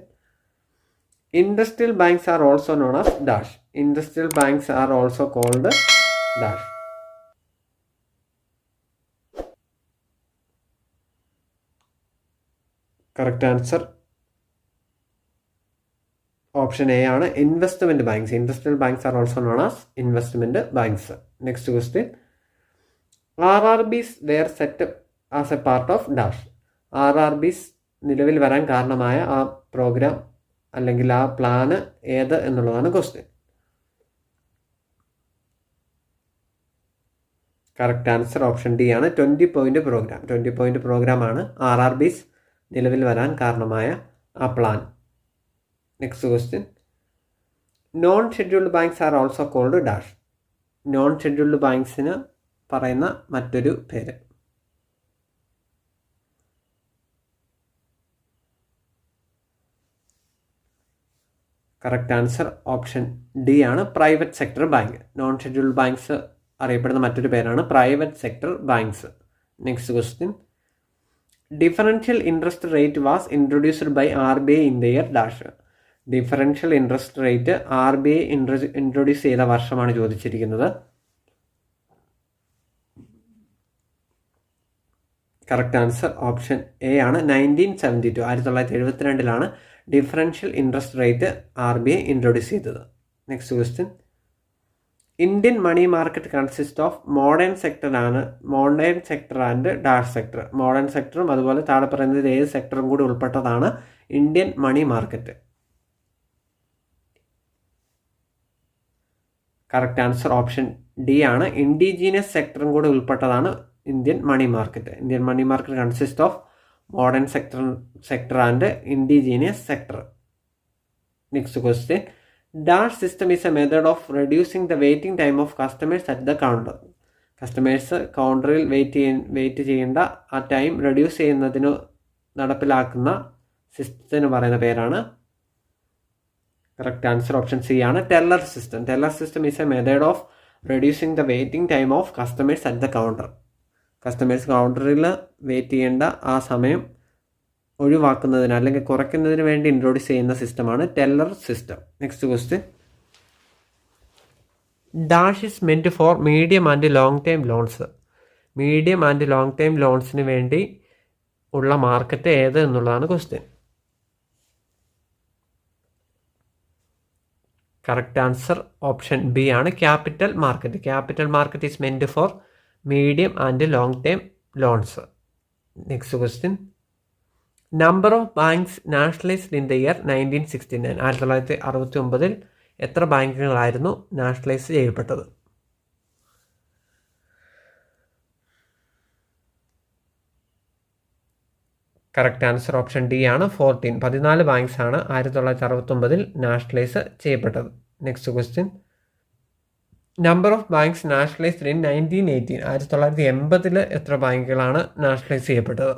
industrial banks are also known as dash. Industrial banks are also called dash. Correct answer option A ആണ്, investment banks. Industrial banks are also known as investment banks. Next question, RRBs were set up as a part of dash. RRBs നിലവിൽ വരാൻ കാരണമായ ആ programme അല്ലെങ്കിൽ ആ plan ഏത് എന്നുള്ളതാണ് question. Correct answer option D ആണ്, 20 പോയിന്റ് പ്രോഗ്രാം. 20 പോയിന്റ് പ്രോഗ്രാമാണ് RRBs നിലവിൽ വരാൻ കാരണമായ ആ plan. Next question, non scheduled banks are also called dash. Non scheduled ബാങ്ക്സിന് പറയുന്ന മറ്റൊരു പേര്. കറക്റ്റ് ആൻസർ ഓപ്ഷൻ ഡി ആണ്, private sector bank. Non scheduled banks അറിയപ്പെടുന്ന മറ്റൊരു പേരാണ് private sector banks. Next question, differential interest rate was introduced by RBI in the year dash. Differential interest rate RBI introduce ചെയ്ത വർഷമാണ് ചോദിച്ചിരിക്കുന്നത്. Correct answer option A ആണ്, 1972. 1972 differential interest rate RBI introduce ചെയ്തത്. Next question, Indian money market consist of modern sector and dash sector. Modern സെക്ടറും അതുപോലെ താഴെ പറയുന്നത് ഏത് സെക്ടറും കൂടി ഉൾപ്പെട്ടതാണ് Indian money market. Correct answer option D ആണ്, ഇൻഡിജീനിയസ് സെക്ടറും കൂടി ഉൾപ്പെട്ടതാണ് Indian money market. Indian money market consist of modern sector and indigenous sector. Next question, dash system is a method of reducing the waiting time of customers at the counter. Customers കൗണ്ടറിൽ wait ചെയ്യേണ്ട ആ time reduce ചെയ്യുന്നതിന് നടപ്പിലാക്കുന്ന സിസ്റ്റത്തിന് പറയുന്ന പേരാണ്. Correct answer option C ആണ്, teller system. Teller system is a method of reducing the waiting time of customers at the counter. Customers കൗണ്ടറിൽ വെയിറ്റ് ചെയ്യേണ്ട ആ സമയം ഒഴിവാക്കുന്നതിന് അല്ലെങ്കിൽ കുറയ്ക്കുന്നതിന് വേണ്ടി ഇൻട്രൊഡ്യൂസ് ചെയ്യുന്ന സിസ്റ്റമാണ് teller system. Next question, dash is meant for medium and long time loans. Medium and long time ലോൺസിന് വേണ്ടി ഉള്ള മാർക്കറ്റ് ഏത് എന്നുള്ളതാണ് question. Correct answer option B ആണ്, capital market. Capital market is meant for medium and long time loans. Next question, number of banks nationalised in the year 1969. 1969 എത്ര ബാങ്കുകളായിരുന്നു nationalise ചെയ്യപ്പെട്ടത്? Correct answer option D ആണ്, 14. 14 banks ആണ് 1969 nationalise ചെയ്യപ്പെട്ടത്. Next question, number of banks nationalised in 1918. 1980 എത്ര ബാങ്കുകളാണ് nationalise ചെയ്യപ്പെട്ടത്?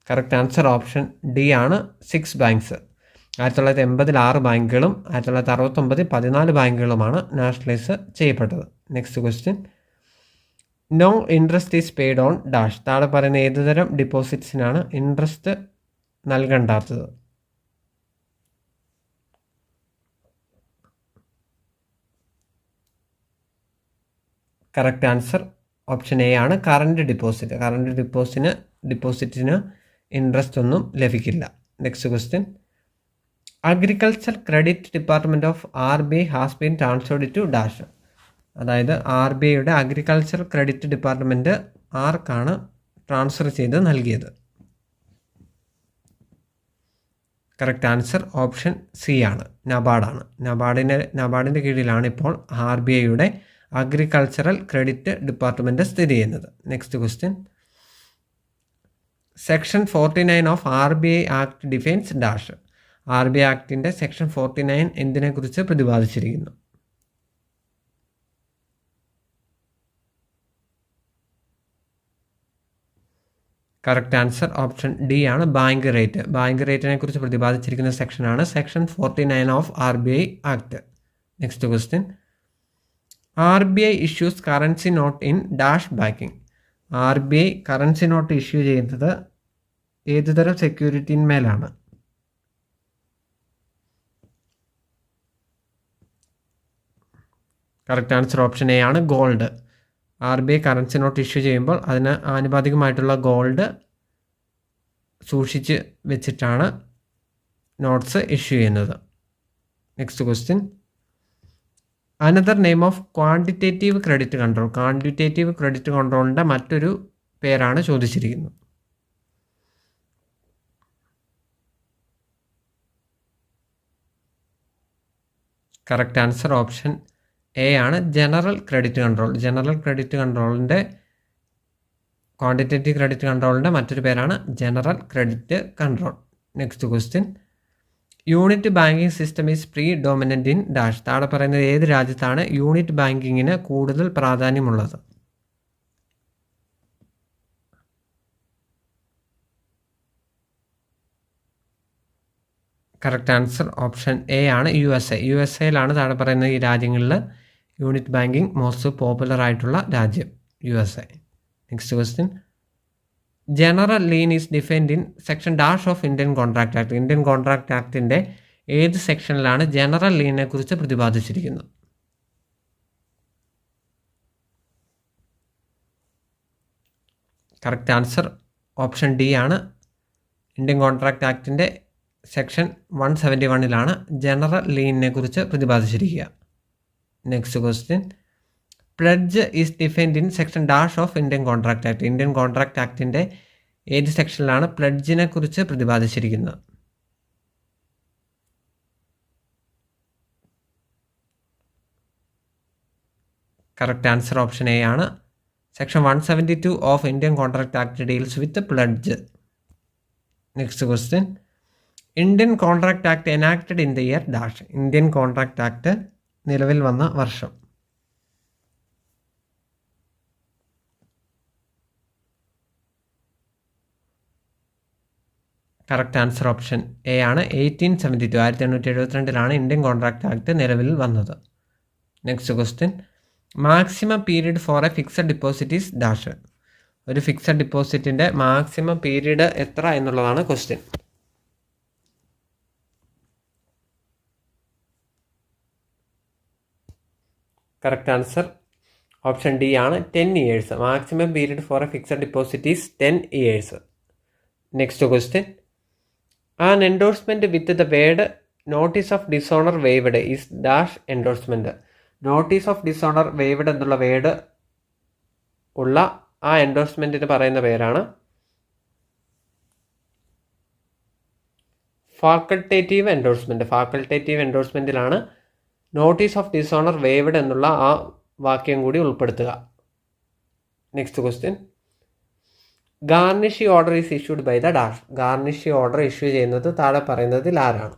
Correct answer option D ആണ്, 6 ബാങ്ക്സ്. 1980 6 ബാങ്കുകളും 1969 14 ബാങ്കുകളുമാണ് നാഷണലൈസ് ചെയ്യപ്പെട്ടത്. Next question, no interest is paid on dash. താഴെ പറയുന്ന ഏതുതരം ഡിപ്പോസിറ്റ്സിനാണ് ഇൻട്രസ്റ്റ് നൽകണ്ടാത്തത്? കറക്റ്റ് ആൻസർ ഓപ്ഷൻ എ ആണ് കറണ്ട് ഡിപ്പോസിറ്റ്. കറണ്ട് ഡിപ്പോസിറ്റിന് ഇൻട്രസ്റ്റ് ഒന്നും ലഭിക്കില്ല. Next question. Agriculture credit department of RBI has been transferred to dash. അതായത് RBIയുടെ അഗ്രികൾച്ചർ ക്രെഡിറ്റ് ഡിപ്പാർട്ട്മെൻറ്റ് ആർക്കാണ് ട്രാൻസ്ഫർ ചെയ്ത് നൽകിയത്? കറക്റ്റ് ആൻസർ ഓപ്ഷൻ സി ആണ്, നബാർഡാണ്. നബാർഡിൻ്റെ കീഴിലാണ് ഇപ്പോൾ RBIയുടെ അഗ്രികൾച്ചറൽ ക്രെഡിറ്റ് ഡിപ്പാർട്ട്മെൻറ്റ് സ്ഥിതി ചെയ്യുന്നത്. Next question. Section 49 of RBI act defines dash. RBI ആക്ടിൻ്റെ സെക്ഷൻ 49 എന്തിനെക്കുറിച്ച് പ്രതിപാദിച്ചിരിക്കുന്നു? കറക്റ്റ് ആൻസർ ഓപ്ഷൻ ഡി ആണ്, ബാങ്ക് റേറ്റ്. ബാങ്ക് റേറ്റിനെ കുറിച്ച് പ്രതിപാദിച്ചിരിക്കുന്ന സെക്ഷനാണ് section 49 of RBI act. Next question. RBI issues currency note in dash banking. RBI currency note issue ചെയ്യുന്നത് ഏതുതരം സെക്യൂരിറ്റിന്മേലാണ്? കറക്റ്റ് ആൻസർ ഓപ്ഷൻ എ ആണ്, gold. RBI currency note issue ചെയ്യുമ്പോൾ അതിന് ആനുപാതികമായിട്ടുള്ള ഗോൾഡ് സൂക്ഷിച്ച് വെച്ചിട്ടാണ് നോട്ട്സ് ഇഷ്യൂ ചെയ്യുന്നത്. Next question. Another name of quantitative credit control. Quantitative credit കൺട്രോളിൻ്റെ മറ്റൊരു പേരാണ് ചോദിച്ചിരിക്കുന്നത്. കറക്റ്റ് ആൻസർ ഓപ്ഷൻ എ ആണ്, general credit control. General credit കൺട്രോളിൻ്റെ ക്വാണ്ടിറ്റേറ്റീവ് ക്രെഡിറ്റ് കൺട്രോളിൻ്റെ മറ്റൊരു പേരാണ് general credit control. Next question. Unit banking system is predominant in dash. താഴെ പറയുന്നത് ഏത് രാജ്യത്താണ് യൂണിറ്റ് ബാങ്കിങ്ങിന് കൂടുതൽ പ്രാധാന്യമുള്ളത്? കറക്റ്റ് ആൻസർ ഓപ്ഷൻ എ ആണ്, USA. USAയിലാണ് താഴെ പറയുന്ന ഈ രാജ്യങ്ങളിൽ യൂണിറ്റ് ബാങ്കിങ് മോസ്റ്റ് പോപ്പുലർ ആയിട്ടുള്ള രാജ്യം USA. Next question. General lien is defined in section dash of Indian contract act. Indian contract ആക്ടിൻ്റെ ഏത് സെക്ഷനിലാണ് ജനറൽ ലീനിനെ കുറിച്ച് പ്രതിപാദിച്ചിരിക്കുന്നത്? കറക്റ്റ് ആൻസർ ഓപ്ഷൻ ഡി ആണ്, ഇന്ത്യൻ കോൺട്രാക്ട് ആക്ടിൻ്റെ സെക്ഷൻ 171 ജനറൽ ലീനിനെ കുറിച്ച് പ്രതിപാദിച്ചിരിക്കുക. Next question. Pledge is defined in section dash of Indian contract act. Indian contract ആക്ടിൻ്റെ ഏത് സെക്ഷനിലാണ് പ്ലഡ്ജിനെ കുറിച്ച് പ്രതിപാദിച്ചിരിക്കുന്നത്? കറക്റ്റ് ആൻസർ ഓപ്ഷൻ എ ആണ്, section 172 of Indian contract act deals with pledge. Next question. Indian contract act enacted in the year dash. Indian contract act നിലവിൽ വന്ന വർഷം? കറക്റ്റ് ആൻസർ ഓപ്ഷൻ എ ആണ്, 1872. 1872 ഇന്ത്യൻ കോൺട്രാക്ട് ആക്ട് നിലവിൽ വന്നത്. Next question. Maximum period for a fixed deposit is dash. ഒരു fixed ഡിപ്പോസിറ്റിൻ്റെ maximum period എത്ര എന്നുള്ളതാണ് question. Correct answer option D ആണ്, 10 years. Maximum period for a fixed deposit is 10 years. Next question. An endorsement with the word notice of dishonour waived is dash endorsement. Notice of dishonour waived എന്നുള്ള word ഉള്ള ആ എൻഡോഴ്സ്മെൻറ്റിന് പറയുന്ന പേരാണ് facultative endorsement. Facultative എൻഡോഴ്സ്മെൻറ്റിലാണ് notice of dishonour waived എന്നുള്ള ആ വാക്യം കൂടി ഉൾപ്പെടുത്തുക. Next question. Garnishee order is issued by the dash. Garnishee order issue ചെയ്യുന്നത് താഴെ പറയുന്നതിൽ ആരാണ്?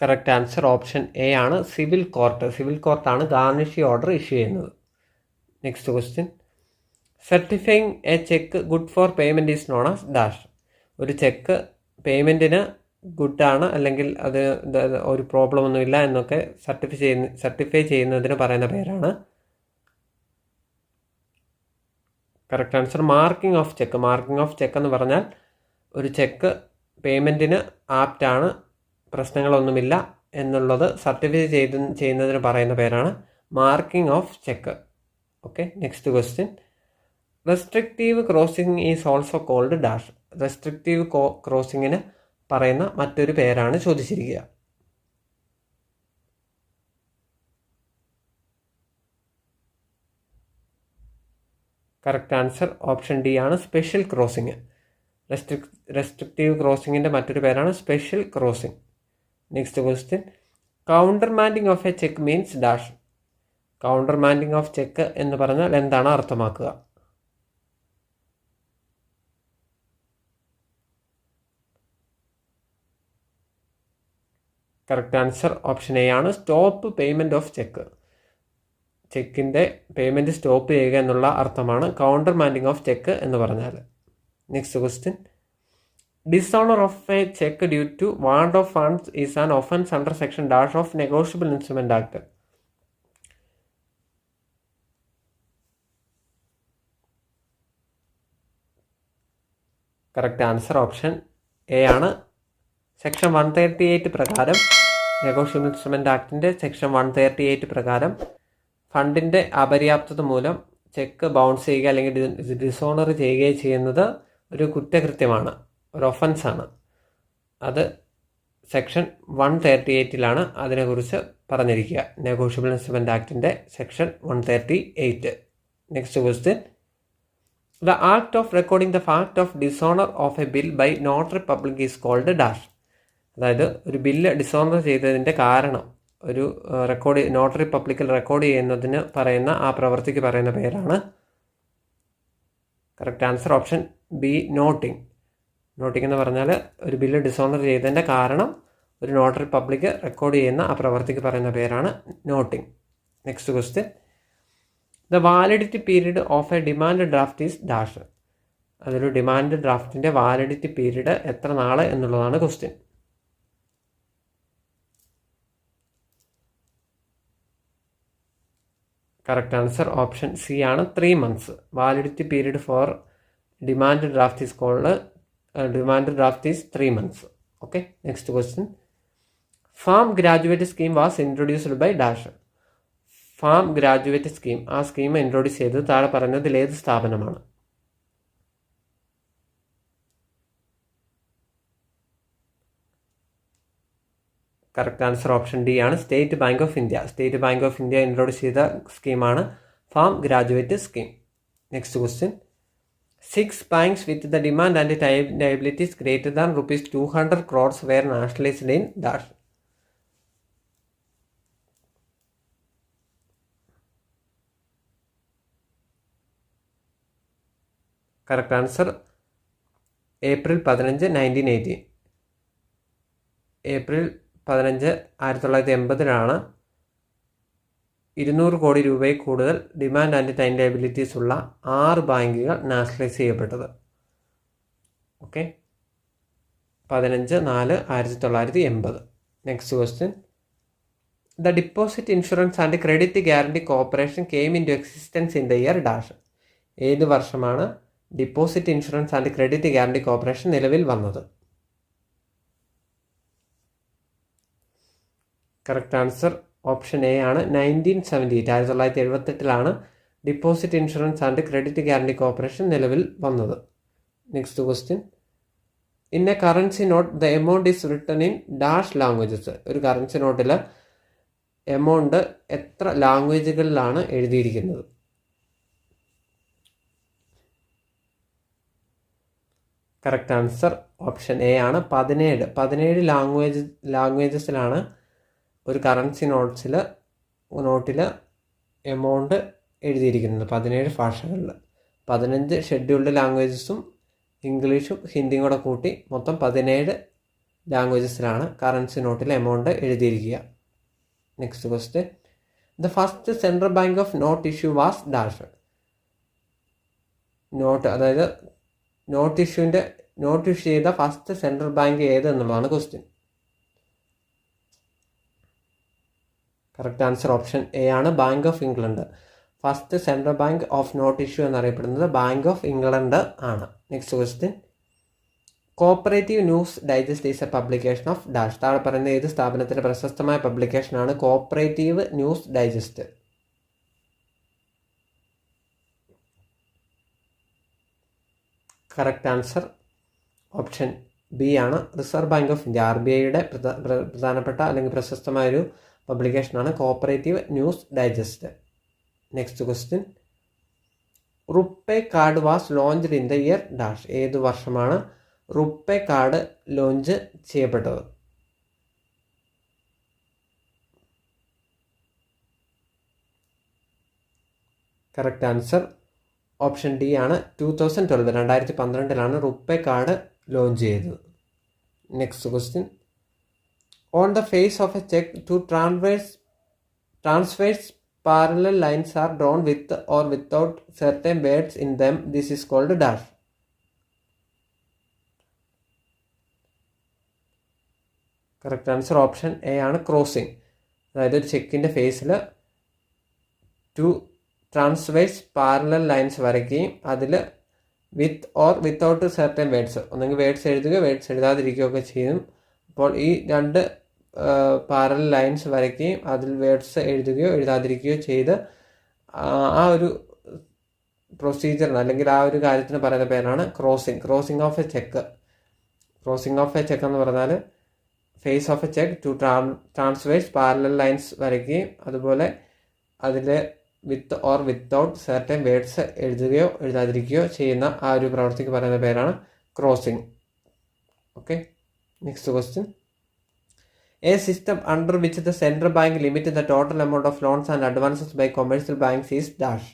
കറക്റ്റ് ആൻസർ ഓപ്ഷൻ എ ആണ്, സിവിൽ കോർട്ട്. സിവിൽ കോർട്ടാണ് ഗാർണിഷി ഓർഡർ ഇഷ്യൂ ചെയ്യുന്നത്. Next question. Certifying a cheque good for payment is known as dash. ഒരു cheque പേയ്മെൻറ്റിന് ഗുഡാണ് അല്ലെങ്കിൽ അത് ഒരു പ്രോബ്ലം ഒന്നുമില്ല എന്നൊക്കെ സർട്ടിഫൈ ചെയ്യുന്നതിന് പറയുന്ന പേരാണ്. Correct answer marking of check. Marking of cheque എന്ന് പറഞ്ഞാൽ ഒരു ചെക്ക് പേയ്മെൻറ്റിന് ആപ്റ്റാണ്, പ്രശ്നങ്ങളൊന്നുമില്ല എന്നുള്ളത് സർട്ടിഫൈ ചെയ്യുന്നതിന് പറയുന്ന പേരാണ് marking of cheque. Okay, next question. Restrictive crossing is also called dash. Restrictive ക്രോസിങ്ങിന് പറയുന്ന മറ്റൊരു പേരാണ് ചോദിച്ചിരിക്കുക. കറക്റ്റ് ആൻസർ ഓപ്ഷൻ ഡി ആണ്, സ്പെഷ്യൽ ക്രോസിംഗ്. റെസ്ട്രിക്റ്റീവ് ക്രോസിങ്ങിൻ്റെ മറ്റൊരു പേരാണ് special crossing. Next question. Countermanding of a cheque means dash. Countermanding of cheque എന്ന് പറഞ്ഞാൽ എന്താണ് അർത്ഥമാക്കുക? കറക്റ്റ് ആൻസർ ഓപ്ഷൻ എ ആണ്, സ്റ്റോപ്പ് പേയ്മെൻറ്റ് ഓഫ് ചെക്ക്. ചെക്കിൻ്റെ പേയ്മെൻറ്റ് സ്റ്റോപ്പ് ചെയ്യുക എന്നുള്ള അർത്ഥമാണ് കൗണ്ടർമാൻഡിങ് ഓഫ് ചെക്ക് എന്ന് പറഞ്ഞാൽ. Next question. Dishonour of a cheque due to want of funds is an offence under section dash of negotiable instrument act. Correct answer option A ആണ്. Section 138 പ്രകാരം, negotiable instrument ആക്ടിൻ്റെ section 138 പ്രകാരം ഫണ്ടിൻ്റെ അപര്യാപ്തത മൂലം cheque bounce ചെയ്യുക അല്ലെങ്കിൽ dishonour ചെയ്യുകയോ ചെയ്യുന്നത് ഒരു കുറ്റകൃത്യമാണ്, ഒരു ഒഫൻസാണ്. അത് സെക്ഷൻ 138 അതിനെക്കുറിച്ച് പറഞ്ഞിരിക്കുക. നെഗോഷ്യബിൾ ഇൻസ്ട്രുമെൻ്റ് ആക്ടിൻ്റെ section 138. Next question. The act of recording the fact of dishonor of a bill by notary public is called dash. അതായത് ഒരു ബില്ല് ഡിസോണർ ചെയ്തതിൻ്റെ കാരണം ഒരു നോട്ടറി പബ്ലിക്കിൽ റെക്കോർഡ് ചെയ്യുന്നതിന് പറയുന്ന ആ പ്രവൃത്തിക്ക് പറയുന്ന പേരാണ്. Correct answer option B, noting. Noting എന്ന് പറഞ്ഞാൽ ഒരു ബില്ല് ഡിസോണർ ചെയ്തതിൻ്റെ കാരണം ഒരു നോട്ടറി പബ്ലിക് റെക്കോർഡ് ചെയ്യുന്ന ആ പ്രവൃത്തിക്ക് പറയുന്ന പേരാണ് noting. Next question. The validity period of a demand draft is dash. അതൊരു ഡിമാൻഡ് ഡ്രാഫ്റ്റിൻ്റെ വാലിഡിറ്റി പീരീഡ് എത്ര നാൾ എന്നുള്ളതാണ് question. Correct answer option C ആണ്, 3 months. Validity period for demand draft is called draft is 3 months. Okay, next question. Farm graduate scheme was introduced by dash. Farm graduate scheme, ആ scheme introduce ചെയ്തത് താഴെ പറയുന്നതിൽ ഏത് സ്ഥാപനമാണ്? Correct answer option D ആണ്, state bank of India. State bank of India introduce ചെയ്ത സ്കീമാണ് farm graduate scheme. Next question. 6 banks with the demand and liabilities greater than rupees 200 crores were nationalized in dash. Correct answer April 15, 1980. April 15, 1980 200 കോടി രൂപയിൽ കൂടുതൽ demand and time liabilities ഉള്ള 6 ബാങ്കുകൾ nationalise ചെയ്യപ്പെട്ടത്. Okay, 15/4/1980. Next question. The deposit insurance and credit guarantee corporation came into existence in the year dash. ഏത് വർഷമാണ് deposit insurance and credit guarantee corporation നിലവിൽ വന്നത്? കറക്റ്റ് ആൻസർ ഓപ്ഷൻ എ ആണ്, 1978. 1978 deposit insurance and credit guarantee corporation നിലവിൽ വന്നത്. Next question. In a currency note the amount is written in dash languages. ഒരു currency നോട്ടിൽ amount എത്ര ലാംഗ്വേജുകളിലാണ് എഴുതിയിരിക്കുന്നത്? കറക്റ്റ് ആൻസർ ഓപ്ഷൻ എ ആണ്, 17. 17 ലാംഗ്വേജസിലാണ് ഒരു കറൻസി നോട്ടിൽ എമൗണ്ട് എഴുതിയിരിക്കുന്നത്. 17 ഭാഷകളിൽ. 15 ഷെഡ്യൂൾഡ് ലാംഗ്വേജസും ഇംഗ്ലീഷും ഹിന്ദിയും കൂടെ കൂട്ടി മൊത്തം 17 ലാംഗ്വേജസിലാണ് കറൻസി നോട്ടിൽ എമൗണ്ട് എഴുതിയിരിക്കുക. Next question. The first central bank of note issue was dash. Note, അതായത് നോട്ട് ഇഷ്യൂവിൻ്റെ നോട്ട് ഇഷ്യൂ ചെയ്ത ഫസ്റ്റ് സെൻട്രൽ ബാങ്ക് ഏത് എന്നുള്ളതാണ് question. Correct answer option A ആണ്, bank of England. First central bank of note issue എന്നറിയപ്പെടുന്നത് bank of England ആണ്. Next question, cooperative news digest is a publication of dash. താഴെ പറയുന്ന ഏത് സ്ഥാപനത്തിൻ്റെ പ്രശസ്തമായ പബ്ലിക്കേഷനാണ് cooperative news digest? Correct answer option B ആണ്, റിസർവ് ബാങ്ക് ഓഫ് ഇന്ത്യ. RBIയുടെ പ്രധാനപ്പെട്ട അല്ലെങ്കിൽ പ്രശസ്തമായൊരു പബ്ലിക്കേഷനാണ് cooperative news digest. Next question, RuPay card was launched in the year dash. ഏത് വർഷമാണ് റുപ്പേ കാർഡ് ലോഞ്ച് ചെയ്യപ്പെട്ടത്? കറക്റ്റ് ആൻസർ ഓപ്ഷൻ ഡി ആണ്, 2012. 2012 റുപ്പേ കാർഡ് ലോഞ്ച് ചെയ്തത്. Next question, on the face of a cheque two transverse parallel lines are drawn with or without certain words in them. This is called dash. Correct answer option A ആണ്, crossing. അതായത് ഒരു ചെക്കിൻ്റെ ഫേസിൽ 2 transverse parallel lines വരയ്ക്കുകയും അതിൽ with or without certain words, ഒന്നെങ്കിൽ words എഴുതുകയോ words എഴുതാതിരിക്കുകയൊക്കെ ചെയ്യും. അപ്പോൾ ഈ 2 പാരലൽ ലൈൻസ് വരയ്ക്കുകയും അതിൽ വേർഡ്സ് എഴുതുകയോ എഴുതാതിരിക്കുകയോ ചെയ്ത് ആ ഒരു പ്രൊസീജിയറിന് അല്ലെങ്കിൽ ആ ഒരു കാര്യത്തിന് പറയുന്ന പേരാണ് crossing of a cheque. Crossing of a cheque എന്ന് പറഞ്ഞാൽ face of a cheque 2 transverse parallel lines വരയ്ക്കുകയും അതുപോലെ അതിൽ with or without certain words എഴുതുകയോ എഴുതാതിരിക്കുകയോ ചെയ്യുന്ന ആ ഒരു പ്രവൃത്തിക്ക് പറയുന്ന പേരാണ് crossing. Okay, next question, a system under which the central bank limit the total amount of loans and advances by commercial banks is dash.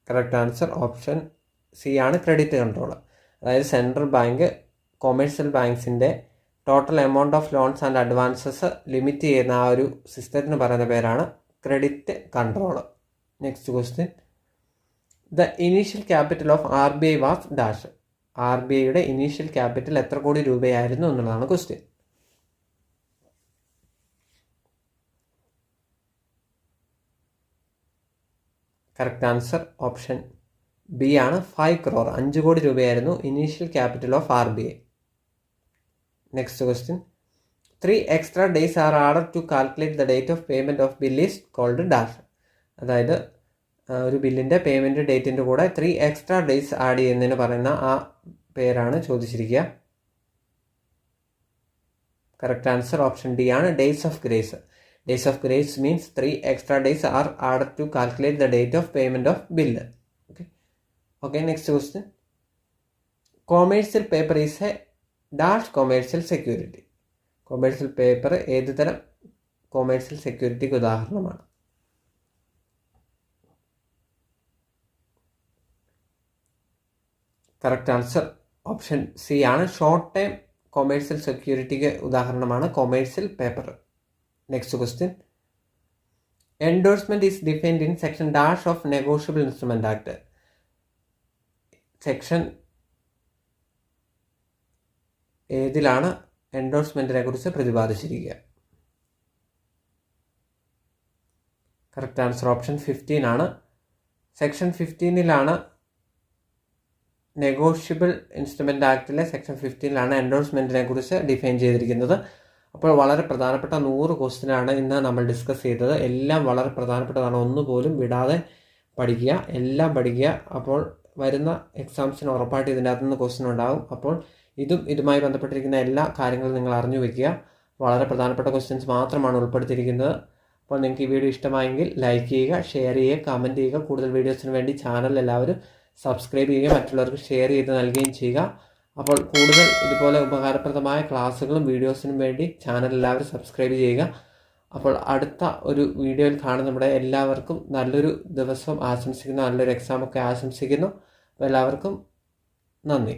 Correct answer option C ആണ്, credit control. അതായത് സെൻട്രൽ ബാങ്ക് കൊമേഴ്സ്യൽ ബാങ്ക്സിൻ്റെ total amount of loans and advances limit ചെയ്യുന്ന ആ ഒരു സിസ്റ്റത്തിന് പറയുന്ന പേരാണ് credit control. Next question, the initial capital of RBI was dash. RBIയുടെ ഇനീഷ്യൽ ക്യാപിറ്റൽ എത്ര കോടി രൂപയായിരുന്നു എന്നുള്ളതാണ് question. Correct answer option B ആണ്, 5 crore. 5 കോടി രൂപയായിരുന്നു initial capital of RBI. Next question, 3 extra days are added to calculate the date of payment of bill is called dash. അതായത് ഒരു ബില്ലിൻ്റെ പേയ്മെൻറ്റ് ഡേറ്റിൻ്റെ കൂടെ 3 extra days ആഡ് ചെയ്യുന്നതിന് പറയുന്ന ആ പേരാണ് ചോദിച്ചിരിക്കുക. കറക്റ്റ് ആൻസർ ഓപ്ഷൻ ഡി ആണ്, days of grace. Days of grace means 3 extra days are added to calculate the date of payment of bill. Okay, next question. Commercial paper is a dash commercial security. Commercial paper ഏത് തരം commercial സെക്യൂരിറ്റിക്ക് ഉദാഹരണമാണ്? Correct answer option C ആണ്, short time commercial സെക്യൂരിറ്റിക്ക് ഉദാഹരണമാണ് commercial paper. Next question, endorsement is defined in section dash of negotiable instrument act. Section ഏതിലാണ് എൻഡോഴ്സ്മെന്റിനെ കുറിച്ച് പ്രതിപാദിച്ചിരിക്കുക? കറക്റ്റ് ആൻസർ ഓപ്ഷൻ 15 ആണ്. സെക്ഷൻ 15 നെഗോഷ്യബിൾ ഇൻസ്ട്രുമെന്റ് ആക്ടിലെ സെക്ഷൻ 15 എൻഡോഴ്സ്മെന്റിനെ കുറിച്ച് ഡിഫൈൻ ചെയ്തിരിക്കുന്നത്. അപ്പോൾ വളരെ പ്രധാനപ്പെട്ട 100 ക്വസ്റ്റ്യനാണ് ഇന്ന് നമ്മൾ ഡിസ്കസ് ചെയ്തത്. എല്ലാം വളരെ പ്രധാനപ്പെട്ടതാണ്, ഒന്നുപോലും വിടാതെ പഠിക്കുക, എല്ലാം പഠിക്കുക. അപ്പോൾ വരുന്ന എക്സാംസിന് ഉറപ്പായിട്ട് ഇതിൻ്റെ അകത്തു നിന്ന് ക്വസ്റ്റ്യൻ ഉണ്ടാകും. അപ്പോൾ ഇതുമായി ബന്ധപ്പെട്ടിരിക്കുന്ന എല്ലാ കാര്യങ്ങളും നിങ്ങൾ അറിഞ്ഞു വയ്ക്കുക. വളരെ പ്രധാനപ്പെട്ട ക്വസ്റ്റ്യൻസ് മാത്രമാണ് ഉൾപ്പെടുത്തിയിരിക്കുന്നത്. അപ്പോൾ നിങ്ങൾക്ക് ഈ വീഡിയോ ഇഷ്ടമായെങ്കിൽ ലൈക്ക് ചെയ്യുക, ഷെയർ ചെയ്യുക, കമൻറ്റ് ചെയ്യുക. കൂടുതൽ വീഡിയോസിന് വേണ്ടി ചാനൽ എല്ലാവരും സബ്സ്ക്രൈബ് ചെയ്യുകയും മറ്റുള്ളവർക്ക് ഷെയർ ചെയ്ത് നൽകുകയും ചെയ്യുക. അപ്പോൾ കൂടുതൽ ഇതുപോലെ ഉപകാരപ്രദമായ ക്ലാസ്സുകളും വീഡിയോസിനും വേണ്ടി ചാനൽ എല്ലാവരും സബ്സ്ക്രൈബ് ചെയ്യുക. അപ്പോൾ അടുത്ത ഒരു വീഡിയോയിൽ കാണുന്ന എല്ലാവർക്കും നല്ലൊരു ദിവസം ആശംസിക്കുന്നു, നല്ലൊരു എക്സാമൊക്കെ ആശംസിക്കുന്നു. അപ്പോൾ എല്ലാവർക്കും നന്ദി.